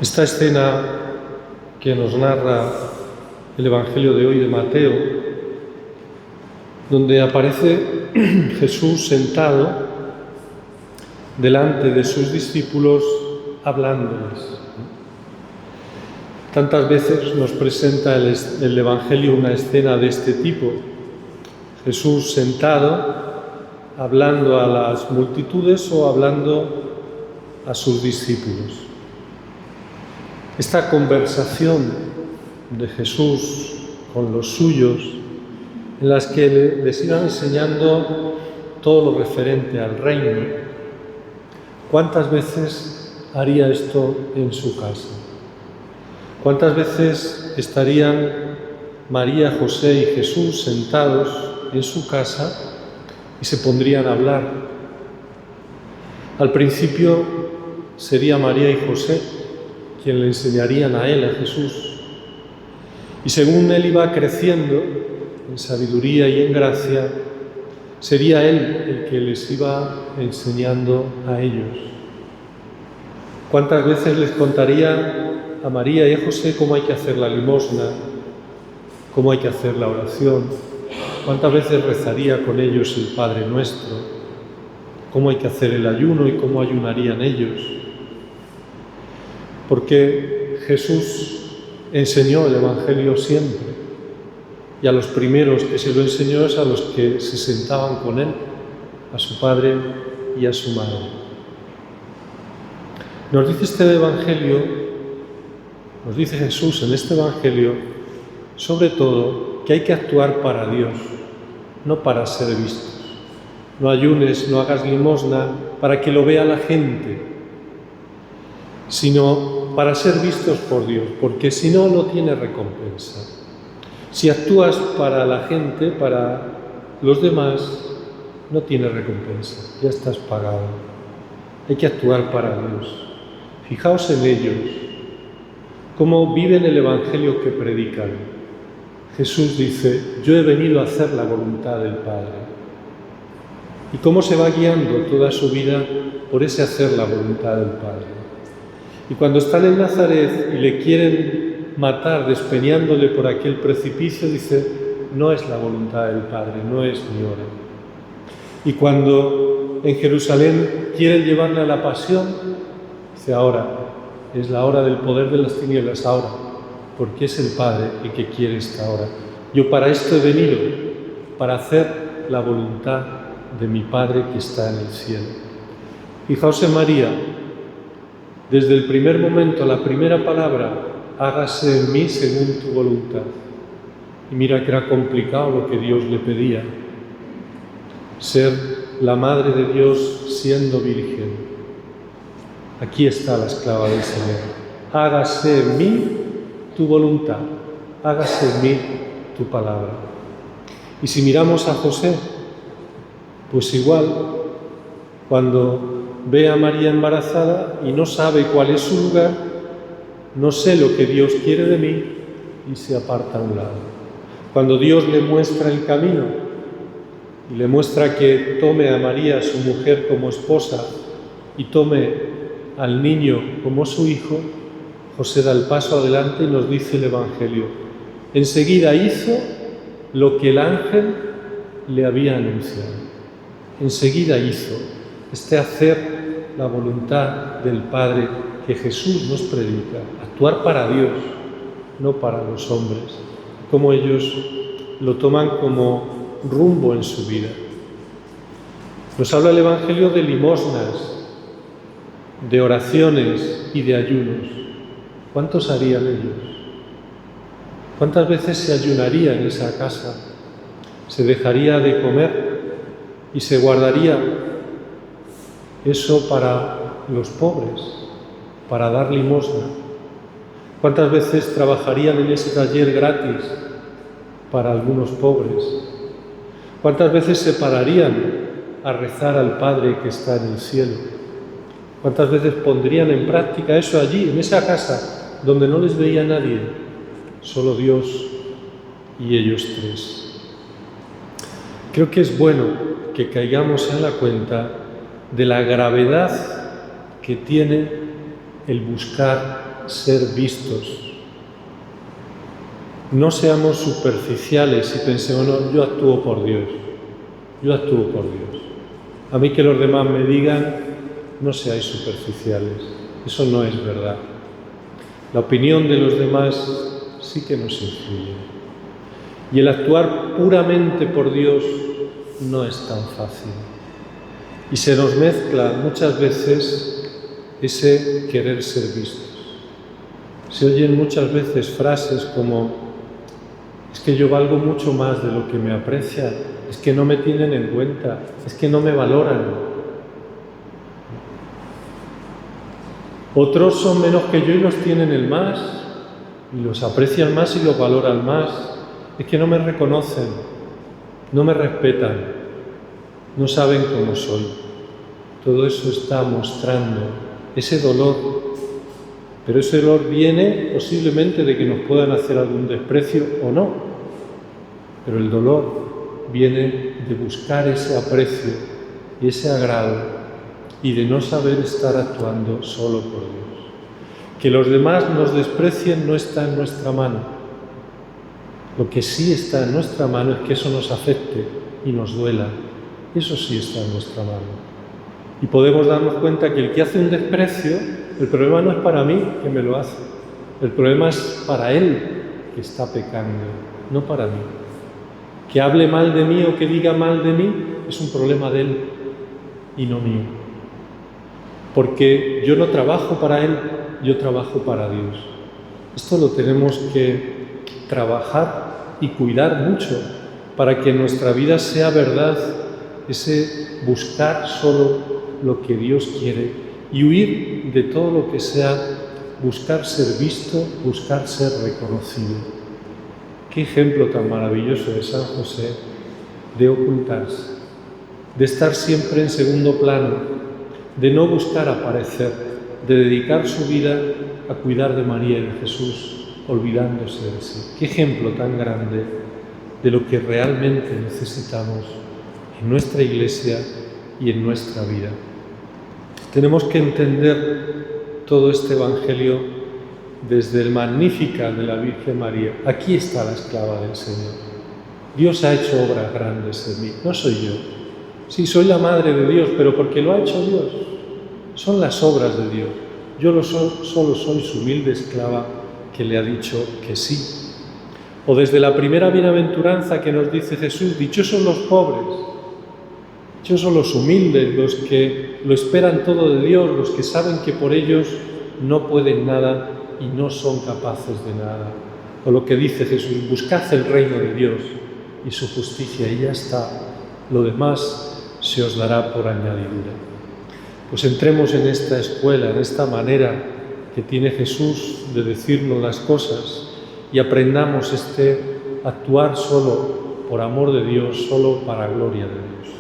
Esta escena que nos narra el Evangelio de hoy de Mateo, donde aparece Jesús sentado delante de sus discípulos hablándoles. Tantas veces nos presenta el Evangelio una escena de este tipo. Jesús sentado, hablando a las multitudes o hablando a sus discípulos. Esta conversación de Jesús con los suyos, en las que les iba enseñando todo lo referente al reino. ¿Cuántas veces haría esto en su casa? ¿Cuántas veces estarían María, José y Jesús sentados en su casa y se pondrían a hablar? Al principio sería María y José quien le enseñarían a él, a Jesús. Y según él iba creciendo en sabiduría y en gracia, sería él el que les iba enseñando a ellos. ¿Cuántas veces les contaría a María y a José cómo hay que hacer la limosna, cómo hay que hacer la oración? ¿Cuántas veces rezaría con ellos el Padre Nuestro? ¿Cómo hay que hacer el ayuno y cómo ayunarían ellos? Porque Jesús enseñó el Evangelio siempre, y a los primeros que se lo enseñó es a los que se sentaban con él, a su padre y a su madre. Nos dice este Evangelio, nos dice Jesús en este Evangelio, sobre todo, que hay que actuar para Dios, no para ser vistos. No ayunes, no hagas limosna para que lo vea la gente, sino para ser vistos por Dios, porque si no, no tiene recompensa. Si actúas para la gente, para los demás, no tiene recompensa, ya estás pagado. Hay que actuar para Dios. Fijaos en ellos, cómo viven el Evangelio que predican. Jesús dice, yo he venido a hacer la voluntad del Padre. Y cómo se va guiando toda su vida por ese hacer la voluntad del Padre. Y cuando están en Nazaret y le quieren matar despeñándole por aquel precipicio, dice, no es la voluntad del Padre, no es mi hora. Y cuando en Jerusalén quieren llevarle a la pasión, dice, ahora es la hora del poder de las tinieblas, ahora, porque es el Padre el que quiere esta hora. Yo para esto he venido, para hacer la voluntad de mi Padre que está en el cielo. Fijaos en María, desde el primer momento, la primera palabra, hágase en mí según tu voluntad. Y mira que era complicado lo que Dios le pedía, ser la Madre de Dios siendo virgen. Aquí está la esclava del Señor. Hágase en mí tu voluntad, hágase en mí tu palabra. Y si miramos a José, pues igual, cuando ve a María embarazada y no sabe cuál es su lugar, no sé lo que Dios quiere de mí y se aparta a un lado. Cuando Dios le muestra el camino y le muestra que tome a María, su mujer, como esposa y tome al niño como su hijo, José da el paso adelante y nos dice el Evangelio. Enseguida hizo lo que el ángel le había anunciado. Enseguida hizo este hacer la voluntad del Padre que Jesús nos predica, actuar para Dios, no para los hombres, como ellos lo toman como rumbo en su vida. Nos habla el Evangelio de limosnas, de oraciones y de ayunos. ¿Cuántos harían ellos? ¿Cuántas veces se ayunaría en esa casa? Se dejaría de comer y se guardaría eso para los pobres, para dar limosna. ¿Cuántas veces trabajarían en ese taller gratis para algunos pobres? ¿Cuántas veces se pararían a rezar al Padre que está en el cielo? ¿Cuántas veces pondrían en práctica eso allí, en esa casa, donde no les veía nadie, solo Dios y ellos tres? Creo que es bueno que caigamos en la cuenta de la gravedad que tiene el buscar ser vistos. No seamos superficiales y pensemos, no, yo actúo por Dios, yo actúo por Dios. A mí que los demás me digan, no seáis superficiales, eso no es verdad. La opinión de los demás sí que nos influye. Y el actuar puramente por Dios no es tan fácil. Y se nos mezcla muchas veces ese querer ser vistos. Se oyen muchas veces frases como, es que yo valgo mucho más de lo que me aprecian, es que no me tienen en cuenta, es que no me valoran. Otros son menos que yo y los tienen el más, y los aprecian más y los valoran más. Es que no me reconocen, no me respetan, no saben cómo soy. Todo eso está mostrando ese dolor, pero ese dolor viene posiblemente de que nos puedan hacer algún desprecio o no, pero el dolor viene de buscar ese aprecio y ese agrado y de no saber estar actuando solo por Dios. Que los demás nos desprecien no está en nuestra mano. Lo que sí está en nuestra mano es que eso nos afecte y nos duela. Eso sí está en nuestra mano. Y podemos darnos cuenta que el que hace un desprecio, el problema no es para mí que me lo hace. El problema es para él que está pecando, no para mí. Que hable mal de mí o que diga mal de mí es un problema de él y no mío. Porque yo no trabajo para él, yo trabajo para Dios. Esto lo tenemos que trabajar y cuidar mucho para que nuestra vida sea verdad, ese buscar solo lo que Dios quiere y huir de todo lo que sea buscar ser visto, buscar ser reconocido. Qué ejemplo tan maravilloso de San José de ocultarse, de estar siempre en segundo plano, de no buscar aparecer, de dedicar su vida a cuidar de María y de Jesús, olvidándose de sí. Qué ejemplo tan grande de lo que realmente necesitamos en nuestra Iglesia y en nuestra vida. Tenemos que entender todo este Evangelio desde el Magnificat de la Virgen María. Aquí está la esclava del Señor. Dios ha hecho obras grandes en mí, no soy yo. Sí, soy la madre de Dios, pero porque lo ha hecho Dios. Son las obras de Dios. Yo solo soy su humilde esclava que le ha dicho que sí. O desde la primera bienaventuranza que nos dice Jesús, dichosos los pobres, dichosos los humildes, los que lo esperan todo de Dios, los que saben que por ellos no pueden nada y no son capaces de nada. O lo que dice Jesús, buscad el reino de Dios y su justicia y ya está. Lo demás se os dará por añadidura. Pues entremos en esta escuela, en esta manera que tiene Jesús de decirnos las cosas y aprendamos actuar solo por amor de Dios, solo para gloria de Dios.